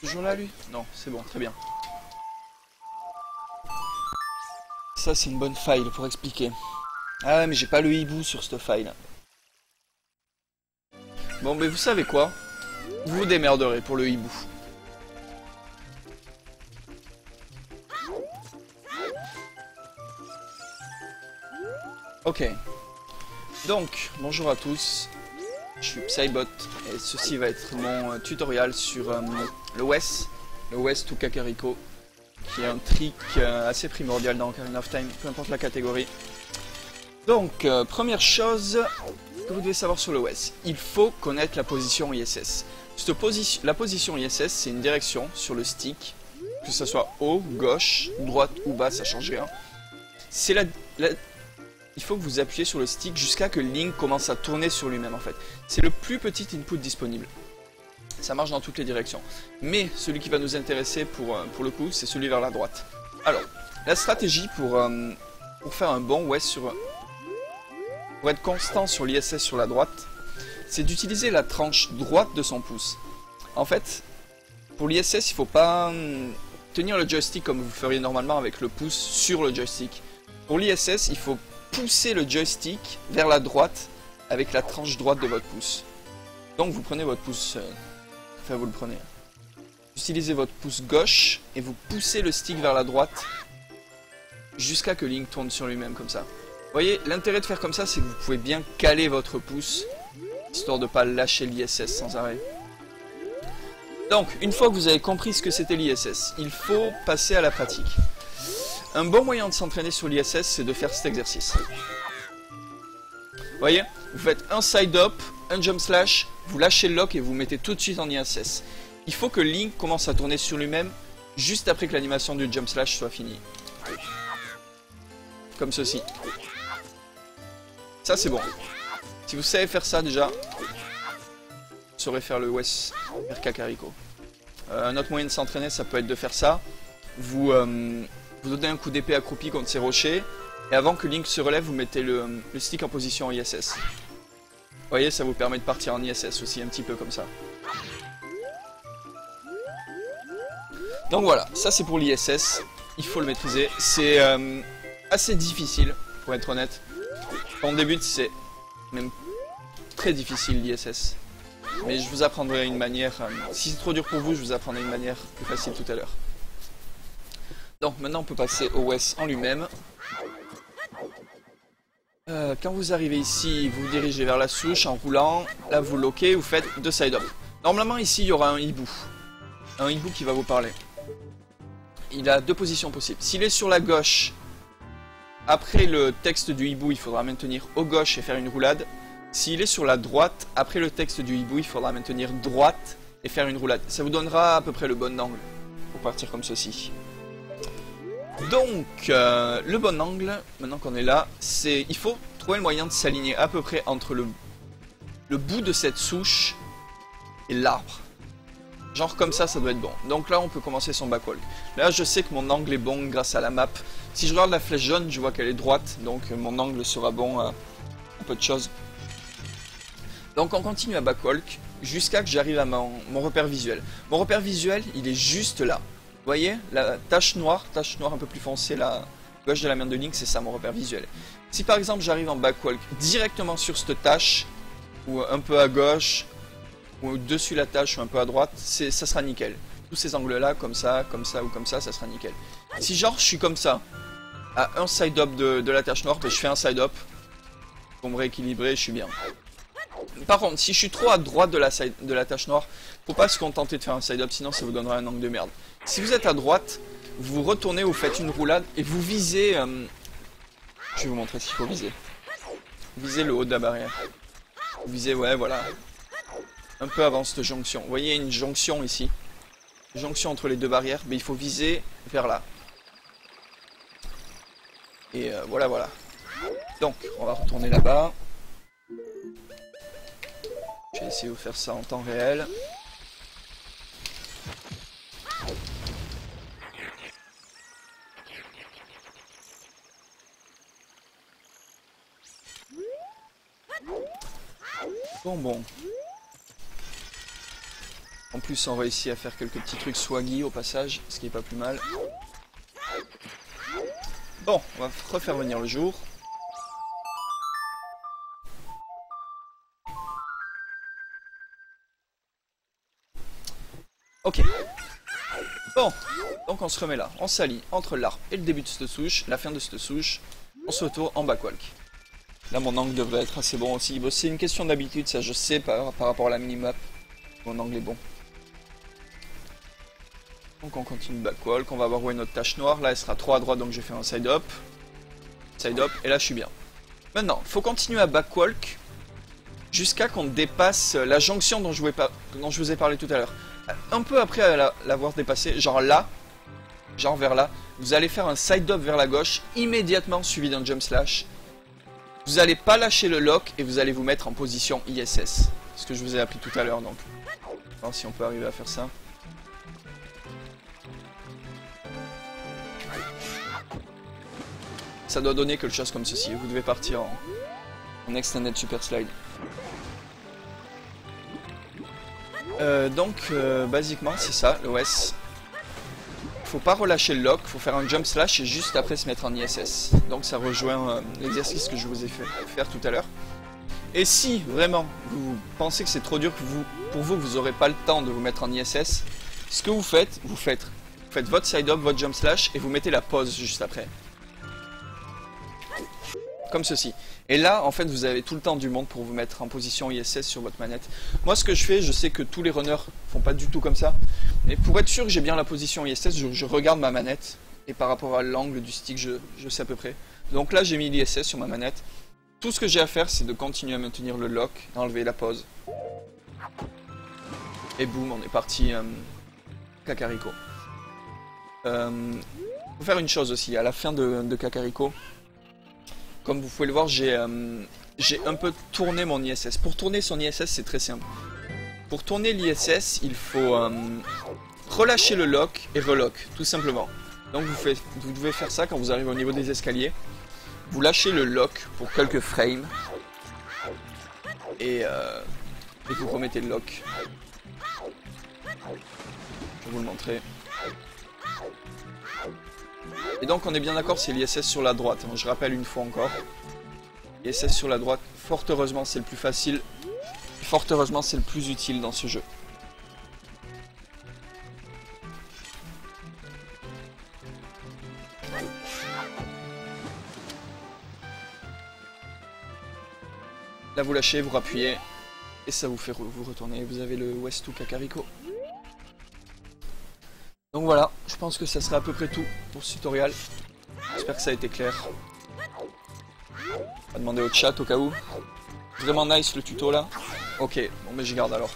Toujours là lui? Non, c'est bon, très bien. Ça c'est une bonne file pour expliquer. Ah ouais, mais j'ai pas le hibou sur cette file. Bon, mais vous savez quoi? Vous vous démerderez pour le hibou. Ok. Donc, bonjour à tous. Je suis Psybot et ceci va être mon tutoriel sur le WES to Kakariko, qui est un trick assez primordial dans Ocarina of Time, peu importe la catégorie. Donc, première chose que vous devez savoir sur le WES, il faut connaître la position ISS. La position ISS, c'est une direction sur le stick, que ce soit haut, gauche, droite ou bas, ça change rien. C'est il faut que vous appuyez sur le stick jusqu'à que Link commence à tourner sur lui-même en fait. C'est le plus petit input disponible. Ça marche dans toutes les directions. Mais celui qui va nous intéresser pour le coup, c'est celui vers la droite. Alors, la stratégie pour faire un bon WES pour être constant sur l'ISS sur la droite, c'est d'utiliser la tranche droite de son pouce. En fait, pour l'ISS, il ne faut pas tenir le joystick comme vous feriez normalement avec le pouce sur le joystick. Pour l'ISS, il faut pousser le joystick vers la droite avec la tranche droite de votre pouce. Donc vous prenez votre pouce, enfin vous le prenez. Vous utilisez votre pouce gauche et vous poussez le stick vers la droite jusqu'à que Link tourne sur lui-même comme ça. Vous voyez, l'intérêt de faire comme ça, c'est que vous pouvez bien caler votre pouce, histoire de ne pas lâcher l'ISS sans arrêt. Donc, une fois que vous avez compris ce que c'était l'ISS, il faut passer à la pratique. Un bon moyen de s'entraîner sur l'ISS, c'est de faire cet exercice. Vous voyez, vous faites un side-up, un jump slash, vous lâchez le lock et vous mettez tout de suite en ISS. Il faut que Link commence à tourner sur lui-même juste après que l'animation du jump slash soit finie. Comme ceci. Ça c'est bon. Si vous savez faire ça déjà, vous saurez faire le WES vers Kakariko. Un autre moyen de s'entraîner, ça peut être de faire ça. Vous donnez un coup d'épée accroupi contre ces rochers, et avant que Link se relève, vous mettez le stick en position ISS. Vous voyez, ça vous permet de partir en ISS aussi, un petit peu comme ça. Donc voilà, ça c'est pour l'ISS, il faut le maîtriser. C'est assez difficile, pour être honnête. Quand on débute, c'est même très difficile l'ISS. Mais je vous apprendrai une manière, si c'est trop dur pour vous, je vous apprendrai une manière plus facile tout à l'heure. Donc maintenant on peut passer au WES en lui-même. Quand vous arrivez ici, vous vous dirigez vers la souche en roulant. Là vous loquez, vous faites 2 side-up. Normalement ici il y aura un hibou. Un hibou qui va vous parler. Il a 2 positions possibles. S'il est sur la gauche, après le texte du hibou, il faudra maintenir au gauche et faire une roulade. S'il est sur la droite, après le texte du hibou, il faudra maintenir droite et faire une roulade. Ça vous donnera à peu près le bon angle pour partir comme ceci. Donc, le bon angle, maintenant qu'on est là, c'est il faut trouver le moyen de s'aligner à peu près entre le bout de cette souche et l'arbre. Genre comme ça doit être bon. Donc là, on peut commencer son backwalk. Là, je sais que mon angle est bon grâce à la map. Si je regarde la flèche jaune, je vois qu'elle est droite, donc mon angle sera bon à peu de choses. Donc on continue à backwalk jusqu'à que j'arrive à mon repère visuel. Mon repère visuel, il est juste là. Vous voyez, la tache noire un peu plus foncée, la gauche de la main de Link, c'est ça mon repère visuel. Si par exemple j'arrive en backwalk directement sur cette tache, ou un peu à gauche, ou dessus la tache, ou un peu à droite, ça sera nickel. Tous ces angles-là, comme ça ou comme ça sera nickel. Si genre je suis comme ça, à un side-up de la tache noire, ben, je fais un side-up, pour me rééquilibrer, je suis bien. Par contre, si je suis trop à droite de la tache noire, faut pas se contenter de faire un side-up, sinon ça vous donnera un angle de merde. Si vous êtes à droite, vous retournez, vous faites une roulade et vous visez... Je vais vous montrer ce qu'il faut viser. Visez le haut de la barrière. Vous visez, ouais, voilà. Un peu avant cette jonction. Vous voyez, une jonction ici. Une jonction entre les deux barrières, mais il faut viser vers là. Et voilà, voilà. Donc, on va retourner là-bas. Je vais essayer de faire ça en temps réel. Bon. En plus, on réussit à faire quelques petits trucs swaggy au passage, ce qui est pas plus mal. Bon, on va refaire venir le jour. Ok. Bon, donc on se remet là. On s'allie entre l'arbre et le début de cette souche, la fin de cette souche. On se retourne en backwalk. Là, mon angle devrait être assez bon aussi. Bon, c'est une question d'habitude, ça je sais par rapport à la minimap. Mon angle est bon. Donc on continue backwalk, on va voir où est notre tache noire. Là, elle sera trop à droite, donc je vais faire un side-up. Side-up, et là, je suis bien. Maintenant, il faut continuer à backwalk jusqu'à qu'on dépasse la jonction dont je vous ai parlé tout à l'heure. Un peu après l'avoir dépassé, genre là, genre vers là, vous allez faire un side-up vers la gauche, immédiatement suivi d'un jump slash. Vous n'allez pas lâcher le lock et vous allez vous mettre en position ISS. Ce que je vous ai appris tout à l'heure, donc. On va voir si on peut arriver à faire ça. Ça doit donner quelque chose comme ceci. Vous devez partir en extended super slide. Basiquement, c'est ça, l'OS. Faut pas relâcher le lock, faut faire un jump slash et juste après se mettre en ISS. Donc ça rejoint l'exercice que je vous ai fait faire tout à l'heure. Et si vraiment vous pensez que c'est trop dur, que pour vous n'aurez pas le temps de vous mettre en ISS, ce que vous faites votre side up, votre jump slash et vous mettez la pause juste après. Comme ceci. Et là, en fait, vous avez tout le temps du monde pour vous mettre en position ISS sur votre manette. Moi, ce que je fais, je sais que tous les runners font pas du tout comme ça. Mais pour être sûr que j'ai bien la position ISS, je regarde ma manette. Et par rapport à l'angle du stick, je sais à peu près. Donc là, j'ai mis l'ISS sur ma manette. Tout ce que j'ai à faire, c'est de continuer à maintenir le lock, enlever la pause. Et boum, on est parti Kakariko. Faut faire une chose aussi, à la fin de Kakariko. Comme vous pouvez le voir, j'ai un peu tourné mon ISS. Pour tourner son ISS, c'est très simple. Pour tourner l'ISS, il faut relâcher le lock et relock, tout simplement. Donc vous devez faire ça quand vous arrivez au niveau des escaliers. Vous lâchez le lock pour quelques frames. Et vous remettez le lock. Je vais vous le montrer. Et donc on est bien d'accord, c'est l'ISS sur la droite. Je rappelle une fois encore. l'ISS sur la droite, fort heureusement c'est le plus facile. Fort heureusement c'est le plus utile dans ce jeu. Là vous lâchez, vous rappuyez. Et ça vous fait vous retourner. Vous avez le West to Kakariko. Donc voilà, je pense que ça sera à peu près tout pour ce tutoriel. J'espère que ça a été clair. On va demander au chat au cas où. Vraiment nice le tuto là. Ok, bon mais j'y garde alors.